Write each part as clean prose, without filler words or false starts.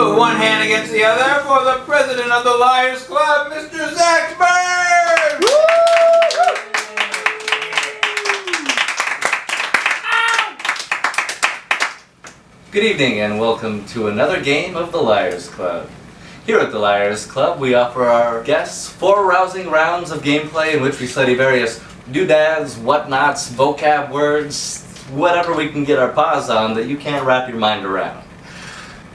Put one hand against the other for the president of the Liars Club, Mr. Zach Bird! Good evening and welcome to another game of the Liars Club. Here at the Liars Club, we offer our guests 4 rousing rounds of gameplay in which we study various doodads, whatnots, vocab words, whatever we can get our paws on that you can't wrap your mind around.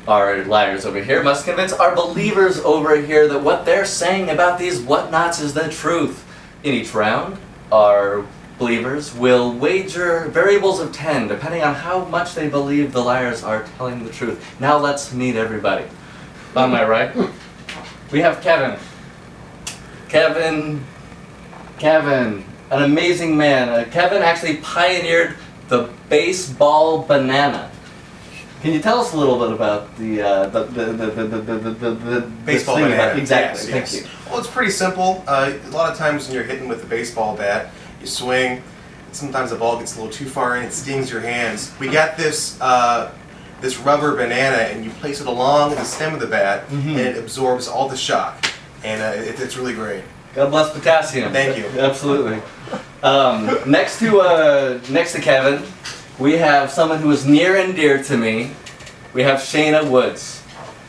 Our liars over here must convince our believers over here that what they're saying about these whatnots is the truth. In each round, our believers will wager variables of 10 depending on how much they believe the liars are telling the truth. Now let's meet everybody. On my right, we have Kevin. Kevin, an amazing man. Kevin actually pioneered the baseball banana. Can you tell us a little bit about the baseball banana? Exactly. Yes. Thank you. Well, it's pretty simple. A lot of times when you're hitting with a baseball bat, you swing. Sometimes the ball gets a little too far in, it stings your hands. We got this this rubber banana, and you place it along the stem of the bat, and it absorbs all the shock, and it's really great. God bless potassium. Thank you. Absolutely. Next to Kevin, we have someone who is near and dear to me. We have Shayna Woods.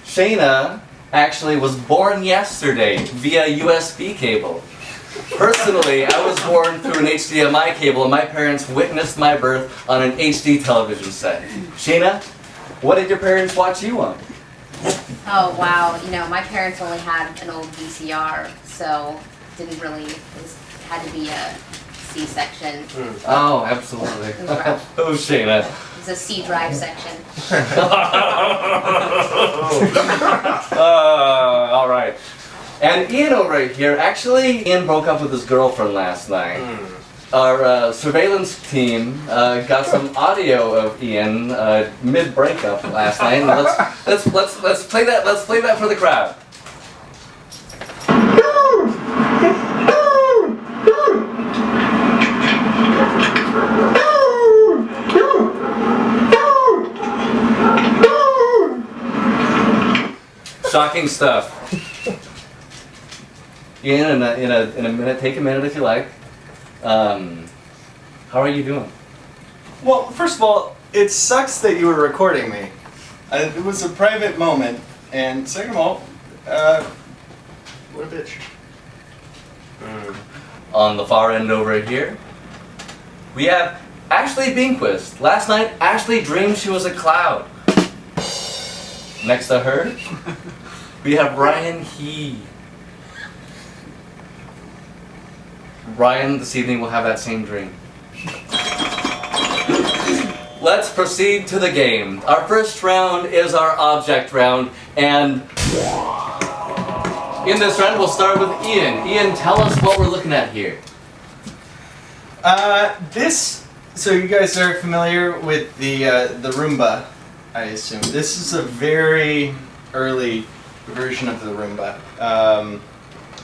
Shayna actually was born yesterday via USB cable. Personally, I was born through an HDMI cable, and my parents witnessed my birth on an HD television set. Shayna, what did your parents watch you on? Oh wow, my parents only had an old VCR, so didn't really, had to be a C-section. Oh, absolutely. It was rough. Oh, Shayna. It was a C-drive section. All right. And Ian over here, actually, Ian broke up with his girlfriend last night. Our surveillance team got some audio of Ian mid-breakup last night. And let's play that. Let's play that for the crowd. Shocking stuff. Ian, in a minute, take a minute if you like. How are you doing? Well, first of all, it sucks that you were recording me. It was a private moment, and second of all, what a bitch. On the far end over here, we have Ashley Binkquist. Last night, Ashley dreamed she was a cloud. Next to her, we have Ryan He. Ryan, this evening, will have that same dream. Let's proceed to the game. Our first round is our object round, and in this round, we'll start with Ian. Ian, tell us what we're looking at here. So you guys are familiar with the Roomba, I assume. This is a very early version of the Roomba,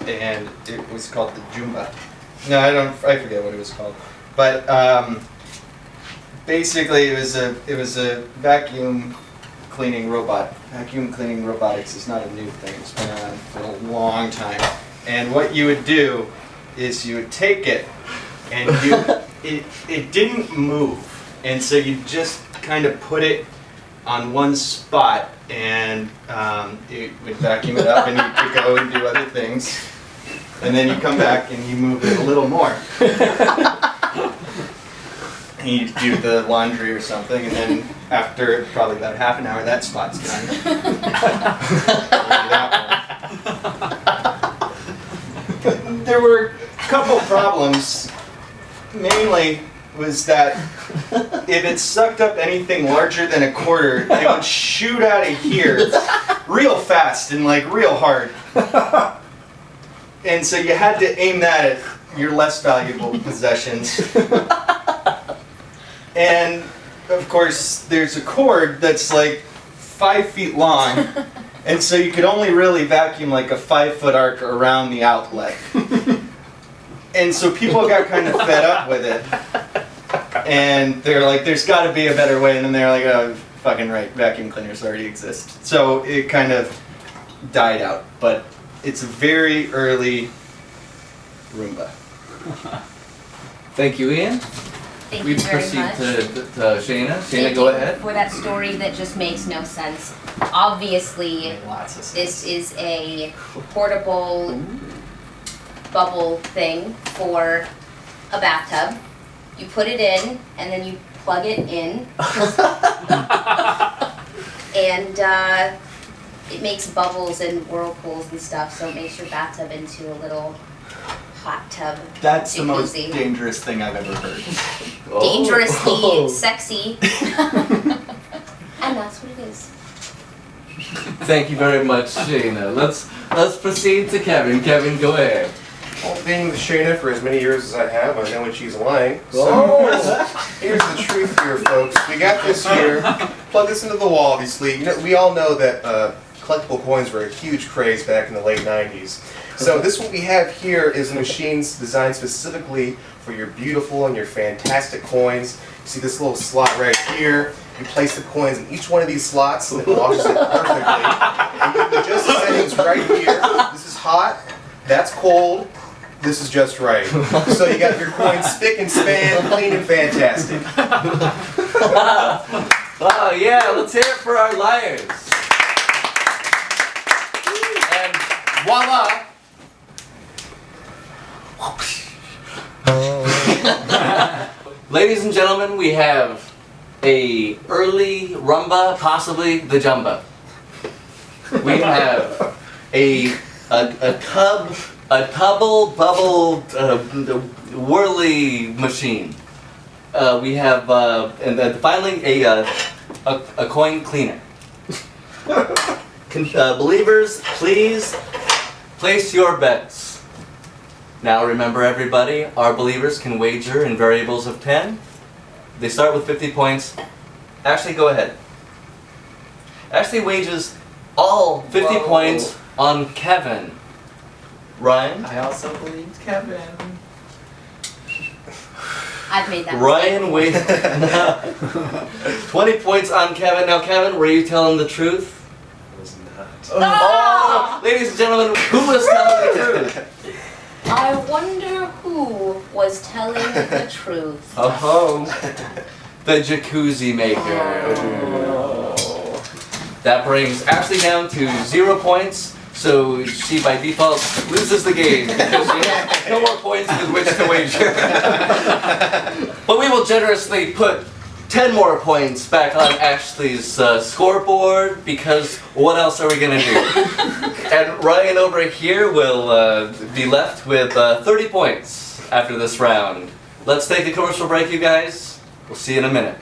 and it was called the Joomba. No, I forget what it was called, but basically it was a vacuum cleaning robot. Vacuum cleaning robotics is not a new thing. It's been around for a long time. And what you would do is you would take it, and it didn't move, and so you just kind of put it on one spot, and it would vacuum it up, and you could go and do other things. And then you come back and you move it a little more. And you do the laundry or something, and then after probably about half an hour, that spot's done. There were a couple problems. Mainly was that if it sucked up anything larger than a quarter, it would shoot out of here real fast and like real hard. And so you had to aim that at your less valuable possessions. And of course, there's a cord that's like 5 feet long, and so you could only really vacuum like a 5-foot arc around the outlet. And so people got kind of fed up with it. And they're like, there's got to be a better way. And then they're like, fucking right, vacuum cleaners already exist. So it kind of died out, but it's a very early Roomba. Thank you, Ian. Thank We you very proceed much. to Shayna. Shayna, Thank go you ahead. for that story that just makes no sense. Obviously, Made lots of sense. this is a portable bubble thing for a bathtub. You put it in, and then you plug it in, and it makes bubbles and whirlpools and stuff, so it makes your bathtub into a little hot tub. That's the most jacuzzi. dangerous thing I've ever heard. Dangerously Oh. sexy. And that's what it is. Thank you very much, Shayna. Let's proceed to Kevin. Kevin, go ahead. Well, being with Shayna for as many years as I have, I know when she's lying. So Oh. here's the truth here, folks. We got this here. Plug this into the wall, obviously. You know, we all know that collectible coins were a huge craze back in the late 90s. So this what we have here is a machine designed specifically for your beautiful and your fantastic coins. You see this little slot right here. You place the coins in each one of these slots and it washes it perfectly. And you can adjust the settings right here. This is hot. That's cold. This is just right. So you got your coins spick and span, clean and fantastic. Oh yeah, let's hear it for our liars. And voila! Ladies and gentlemen, we have a early rumba, possibly the jumba. We have a bubble whirly machine. We have and then finally a coin cleaner. Believers, please place your bets. Now remember everybody, our believers can wager in variables of 10. They start with 50 points. Ashley, go ahead. Ashley wagers all 50 Whoa. points on Kevin. Ryan? I also believed Kevin. I've made that Ryan mistake. wagers 20 points on Kevin. Now Kevin, were you telling the truth? Was not. Oh! Ladies and gentlemen, who was telling the truth? I wonder who was telling the truth. Oh, the jacuzzi maker. That brings Ashley down to 0 points, so she by default loses the game because she has no more points with which to wager. But we will generously put 10 more points back on Ashley's scoreboard because what else are we gonna do? And Ryan over here will be left with 30 points after this round. Let's take a commercial break, you guys. We'll see you in a minute.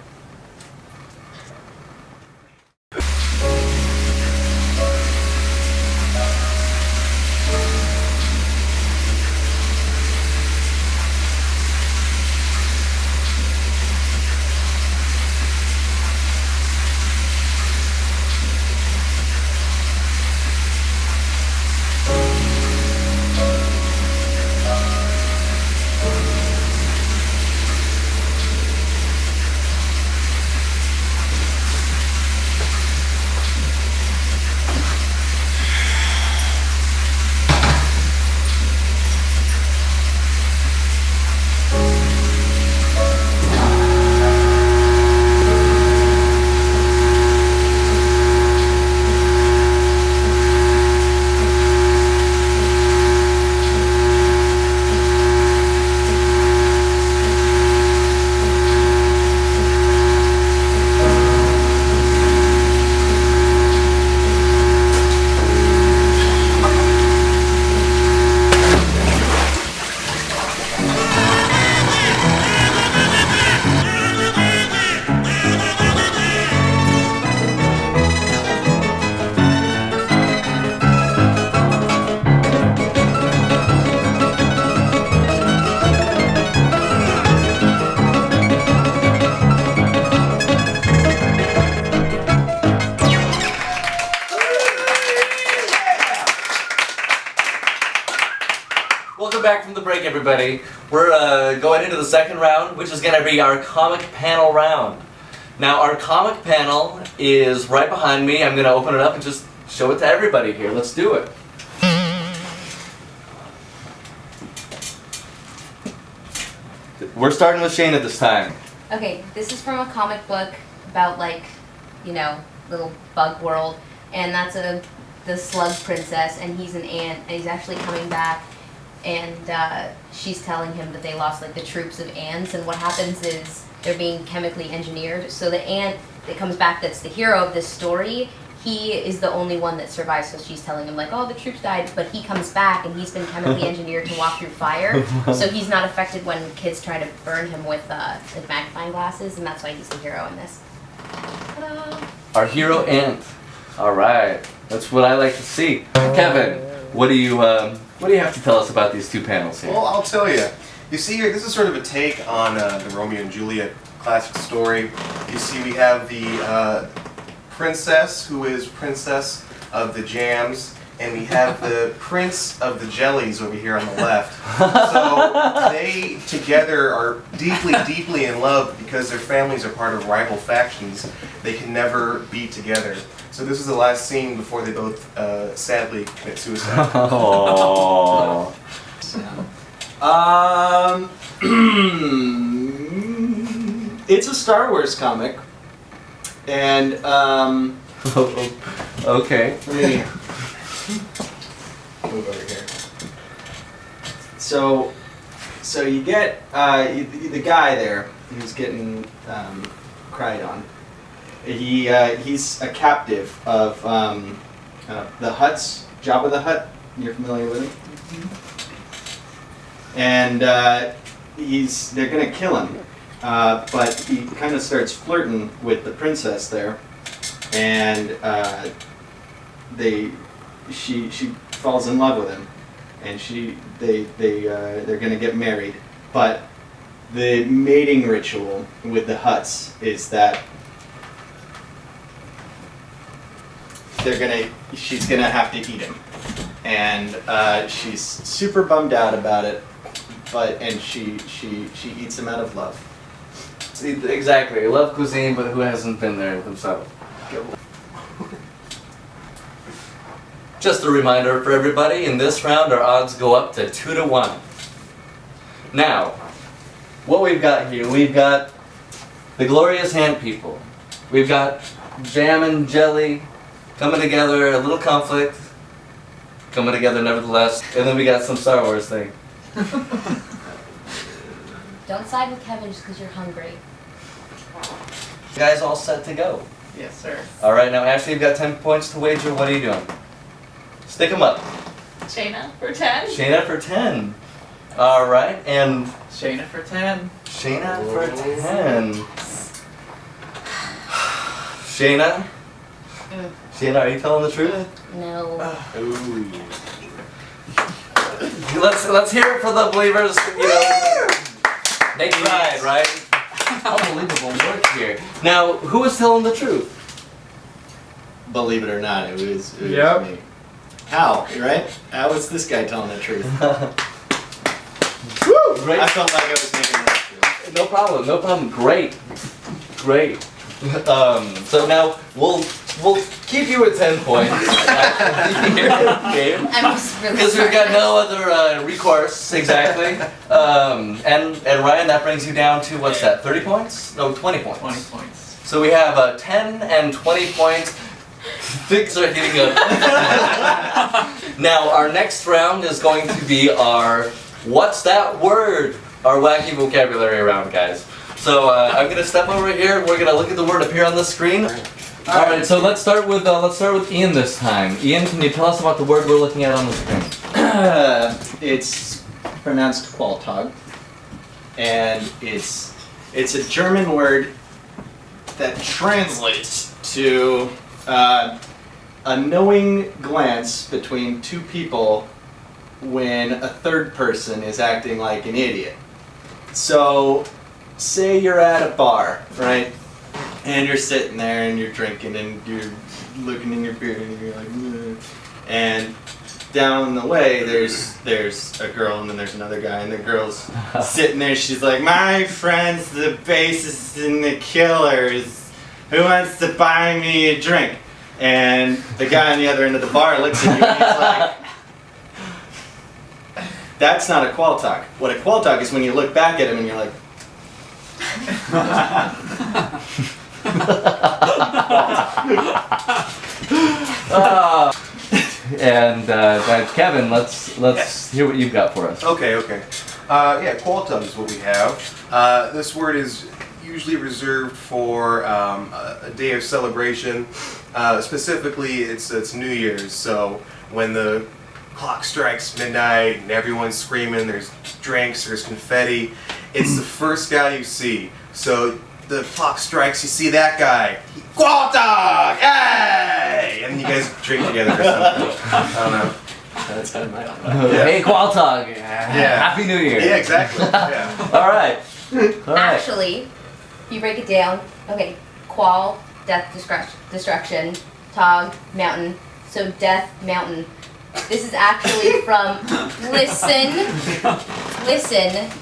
Welcome back from the break, everybody. We're going into the second round, which is going to be our comic panel round. Now our comic panel is right behind me. I'm going to open it up and just show it to everybody here. Let's do it. We're starting with Shayna this time. Okay, this is from a comic book about like, you know, little bug world, and that's the slug princess, and he's an ant, and he's actually coming back, and she's telling him that they lost like the troops of ants, and what happens is they're being chemically engineered. So the ant that comes back, that's the hero of this story, he is the only one that survives. So she's telling him like, oh, the troops died, but he comes back and he's been chemically engineered to walk through fire. So he's not affected when kids try to burn him with like magnifying glasses, and that's why he's the hero in this. Ta-da. Our hero ant. All right, that's what I like to see. Kevin, what do you have to tell us about these two panels here? Well, I'll tell you. You see here, this is sort of a take on the Romeo and Juliet classic story. You see, we have the princess, who is princess of the jams, and we have the prince of the jellies over here on the left. So they together are deeply, deeply in love because their families are part of rival factions. They can never be together. So this is the last scene before they both sadly commit suicide. Aww. It's a Star Wars comic, and Okay. let me move over here. So you get the guy there who's getting cried on. He's a captive of the Hutts, Jabba the Hutt. You're familiar with him? And they're gonna kill him, but he kind of starts flirting with the princess there, and she falls in love with him, and they're gonna get married. But the mating ritual with the Hutts is that she's gonna have to eat him, and she's super bummed out about it. And she eats him out of love. See, exactly. Love cuisine, but who hasn't been there himself? Just a reminder for everybody, in this round our odds go up to 2-1. Now, what we've got here, we've got the glorious ant people. We've got jam and jelly coming together, a little conflict, coming together nevertheless, and then we got some Star Wars thing. Don't side with Kevin just because you're hungry. You guys all set to go? Yes, sir. All right, now Ashley, you've got 10 points to wager. What are you doing? Stick them up. Shayna for 10. Shayna for 10. All right, and Shayna for 10. Shayna for 10. Shayna? Shayna, are you telling the truth? No. Ooh. Let's hear it for the believers. You know, they tried, right? Unbelievable work here. Now, who is telling the truth? Believe it or not, it was Yep. me. How? Right? How was this guy telling the truth? Woo! Great. I felt like I was making that truth. No problem. No problem. Great. Great. So now we'll keep you at 10 points. Game. I'm just really Because we've got sorry. no other recourse, exactly. And Ryan, that brings you down to, what's that, 30 points? No, 20 points. 20 points. So we have 10 and 20 points. Things are heating up. Now, our next round is going to be our What's That Word? Our wacky vocabulary round, guys. So I'm going to step over here. We're going to look at the word appear on the screen. All right, so let's start with Ian this time. Ian, can you tell us about the word we're looking at on the screen? It's pronounced Qualtog, and it's a German word that translates to a knowing glance between two people when a third person is acting like an idiot. So, say you're at a bar, right? And you're sitting there and you're drinking and you're looking in your beer and you're like, "Ugh." And down the way there's a girl and then there's another guy and the girl's sitting there. She's like, my friend's the bassist in the Killers. Who wants to buy me a drink? And the guy on the other end of the bar looks at you and he's like, that's not a qual talk. What a qual talk is when you look back at him and you're like, Kevin, let's hear what you've got for us. Okay. Yeah, qualtum is what we have. This word is usually reserved for a day of celebration. Specifically, it's New Year's. So when the clock strikes midnight and everyone's screaming, there's drinks, there's confetti. It's the first guy you see. So the clock strikes, you see that guy. Qualtog! Hey! And you guys drink together or something. I don't know. that's kind of my own. Yeah. Hey, Qualtog! Happy New Year! Yeah, exactly. Yeah. All right. Actually, if you break it down, okay, qual, death, destruction, tog, mountain. So death, mountain. This is actually from, listen,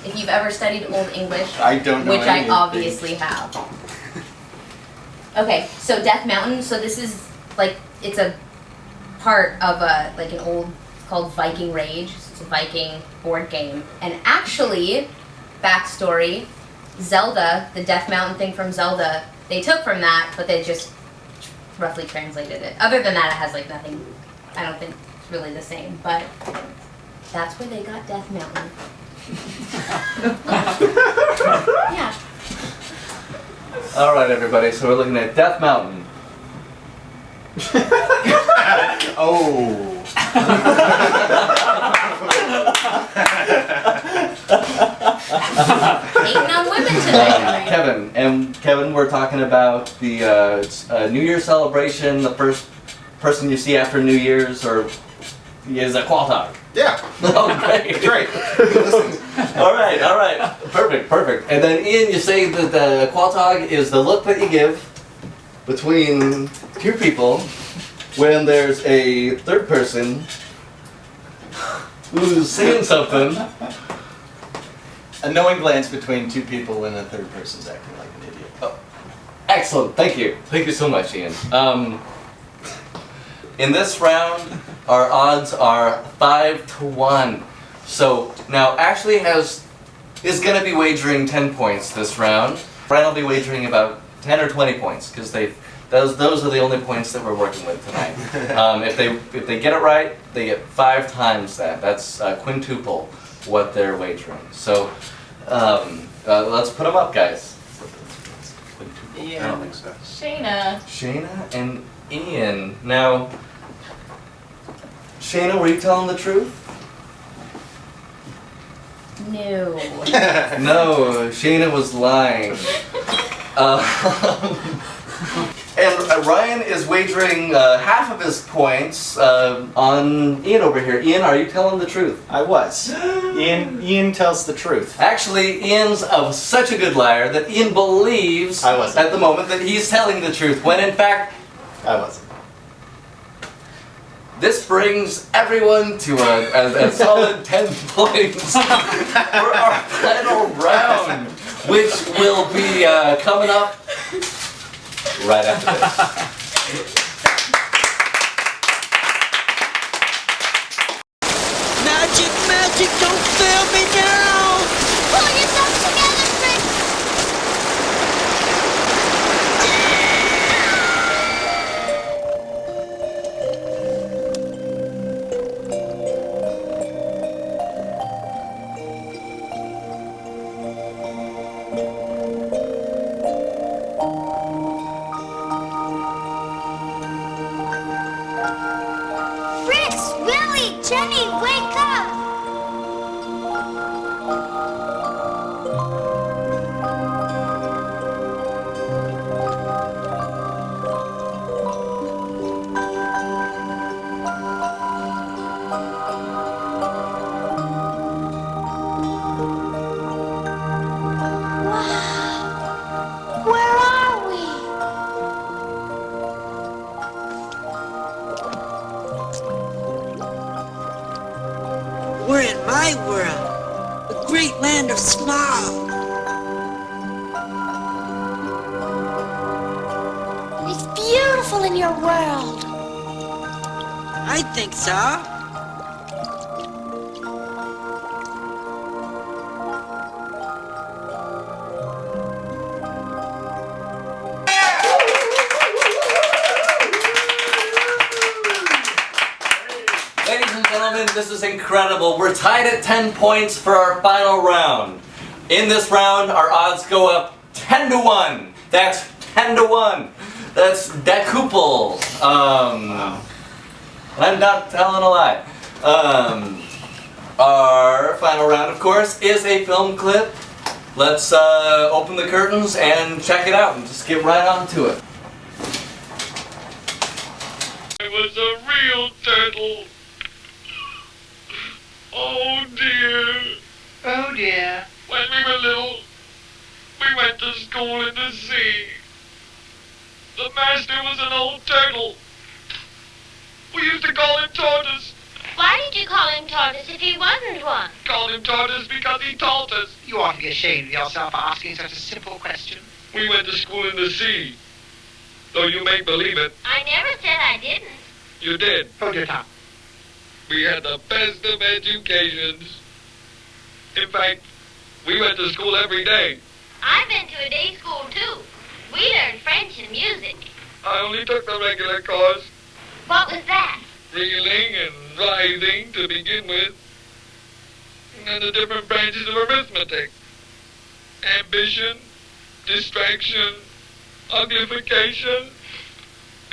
if you've ever studied Old English, I don't know which I anything. obviously have. Okay, so Death Mountain, so this is like, it's a part of like an old, it's called Viking Rage. It's a Viking board game. And actually, backstory, Zelda, the Death Mountain thing from Zelda, they took from that, but they just roughly translated it. Other than that, it has like nothing, I don't think it's really the same, but that's where they got Death Mountain. Yeah. All right, everybody. So we're looking at Death Mountain. Oh. Hating on women tonight. Kevin, we're talking about the New Year celebration. The first person you see after New Year's is a Qualtog. Yeah. Oh, great. Great. All right. Perfect. And then Ian, you say that the Qualtog is the look that you give between two people when there's a third person who's saying something. A knowing glance between two people when a third person's acting like an idiot. Oh, excellent. Thank you so much, Ian. In this round, our odds are 5-1. So now Ashley is going to be wagering 10 points this round. Brian will be wagering about 10 or 20 points because those are the only points that we're working with tonight. If they get it right, they get 5 times that. That's quintuple what they're wagering. So let's put them up, guys. I don't think so. Shayna and Ian. Now, Shayna, were you telling the truth? No. No, Shayna was lying. And Ryan is wagering half of his points on Ian over here. Ian, are you telling the truth? I was. Ian tells the truth. Actually, Ian's such a good liar that Ian believes I wasn't. at the moment that he's telling the truth, when in fact, I wasn't. this brings everyone to a solid 10 points for our final round, which will be coming up right after this. Magic, don't fail me now! Pull yourself together, Fritz! Fritz, Willie, Jenny, wake up! Wow! Where are we? We're in my world, the great land of smog. in your world? I think so. Ladies and gentlemen, this is incredible. We're tied at 10 points for our final round. In this round, our odds go up 10 to 1. That's 10 to 1. That's decuple. I'm not telling a lie. Our final round, of course, is a film clip. Let's open the curtains and check it out and just get right on to it. I was a real turtle. Oh dear. Oh dear. When we were little, we went to school in the sea. The master was an old turtle. We used to call him Tortoise. Why did you call him Tortoise if he wasn't one? Called him Tortoise because he taught us. You ought to be ashamed of yourself for asking such a simple question. We went to school in the sea. Though you may believe it, I never said I didn't. you did. Hold your tongue. We had the best of educations. In fact, we went to school every day. I've been to a day school too. We learned French and music. I only took the regular course, What was that? reeling and rising to begin with, and then the different branches of arithmetic. Ambition, distraction, uglification,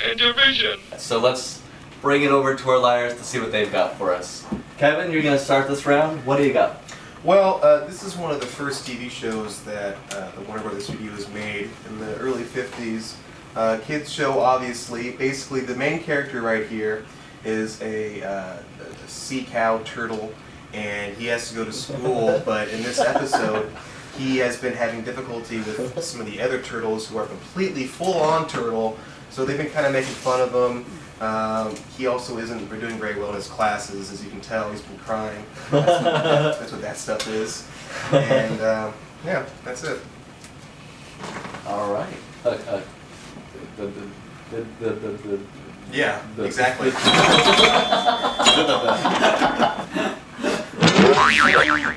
and division. So let's bring it over to our liars to see what they've got for us. Kevin, you're going to start this round. What do you got? Well, this is one of the first TV shows that the Warner Brothers Studios made in the early 50s. Kids show, obviously. Basically, the main character right here is a sea cow turtle, and he has to go to school, but in this episode, he has been having difficulty with some of the other turtles who are completely full-on turtle, so they've been kind of making fun of him. He also isn't doing very well in his classes, as you can tell. He's been crying. That's what that stuff is. And yeah, that's it. All right. Yeah, exactly.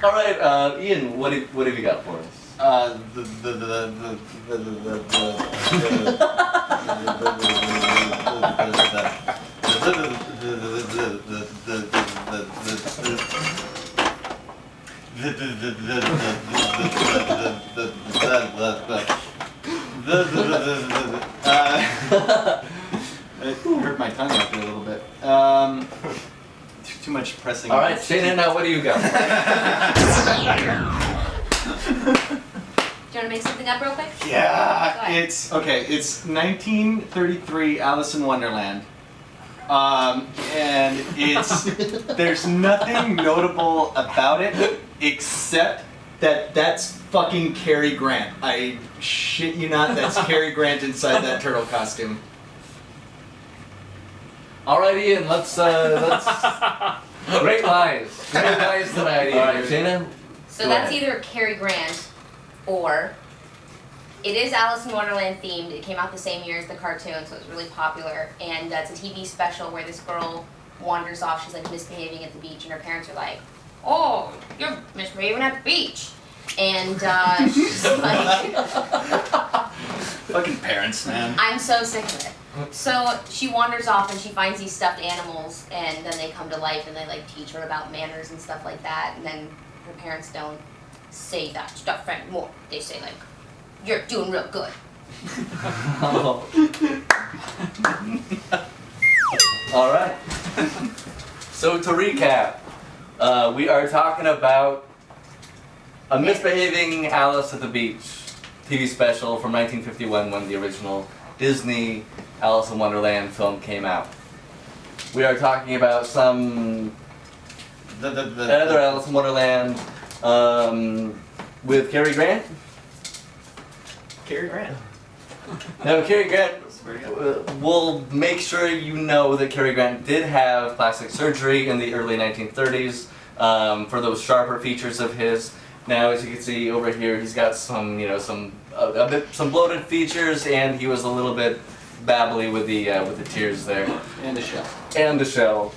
All right, Ian, what have you got for us? It hurt my tongue up there a little bit. Too much pressing. All right, Shana, now what do you got? Do you want to make something up real quick? Yeah, Go ahead. it's okay. It's 1933 Alice in Wonderland, and it's there's nothing notable about it except that that's fucking Cary Grant. I shit you not, that's Cary Grant inside that turtle costume. All right, Ian, let's great lies. Great lies tonight, Ian. All right, Shana. So Go that's ahead. either Cary Grant or it is Alice in Wonderland themed. It came out the same year as the cartoon, so it was really popular. And it's a TV special where this girl wanders off. She's like misbehaving at the beach, and her parents are like, "Oh, you're misbehaving at the beach." And she's like, Fucking parents, man. I'm so sick of it. So she wanders off and she finds these stuffed animals, and then they come to life and they like teach her about manners and stuff like that. And then her parents don't say that stuff anymore. They say like, "You're doing real good." All right. So to recap, we are talking about a misbehaving Alice at the Beach TV special from 1951 when the original Disney Alice in Wonderland film came out. We are talking about some other Alice in Wonderland with Cary Grant. Cary Grant. Now, Cary Grant, we'll make sure you know that Cary Grant did have plastic surgery in the early 1930s for those sharper features of his. Now, as you can see over here, he's got some, some bloated features, and he was a little bit babbly with the tears there. And a shell. And the shell.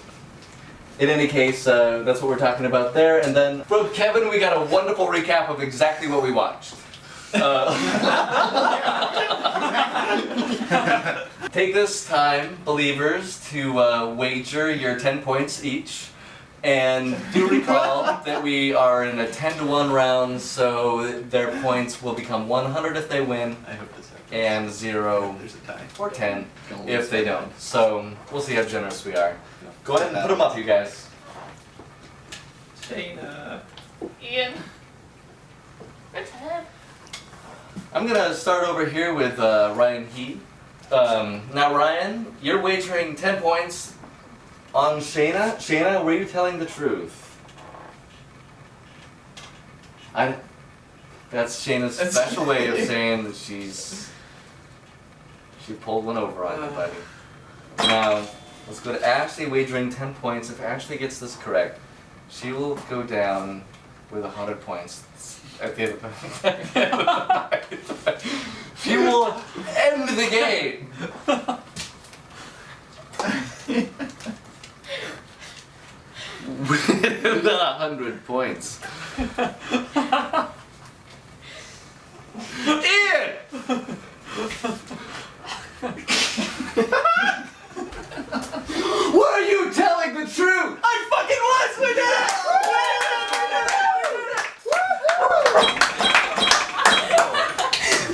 In any case, that's what we're talking about there. And then from Kevin, we got a wonderful recap of exactly what we watched. Take this time, believers, to wager your 10 points each. And do recall that we are in a 10-to-1 round, so their points will become 100 if they win, I hope this happens. and 0 There's a tie. or 10 if they don't. So we'll see how generous we are. Go ahead and put them up, you guys. Shayna. Ian. For 10. I'm gonna start over here with Ryan He. Now Ryan, you're wagering 10 points on Shayna. Shayna, were you telling the truth? That's Shayna's special way of saying that she pulled one over on you, buddy. Now, let's go to Ashley wagering 10 points. If Ashley gets this correct, she will go down with 100 points. At the end of the night. She will end the game. With 100 points. Ian! Were you telling the truth? I fucking was with that!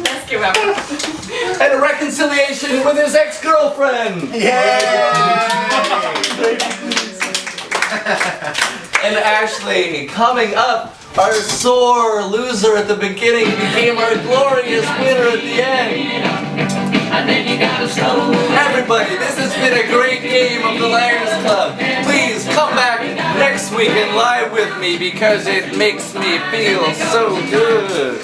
Let's give up. And a reconciliation with his ex-girlfriend! And Ashley, coming up, our sore loser at the beginning became our glorious winner at the end. Everybody, this has been a great game of the Liars Club. Please come back next week and lie with me because it makes me feel so good.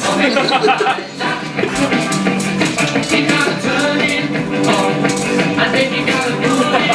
You gotta turn it on, and then you gotta do it.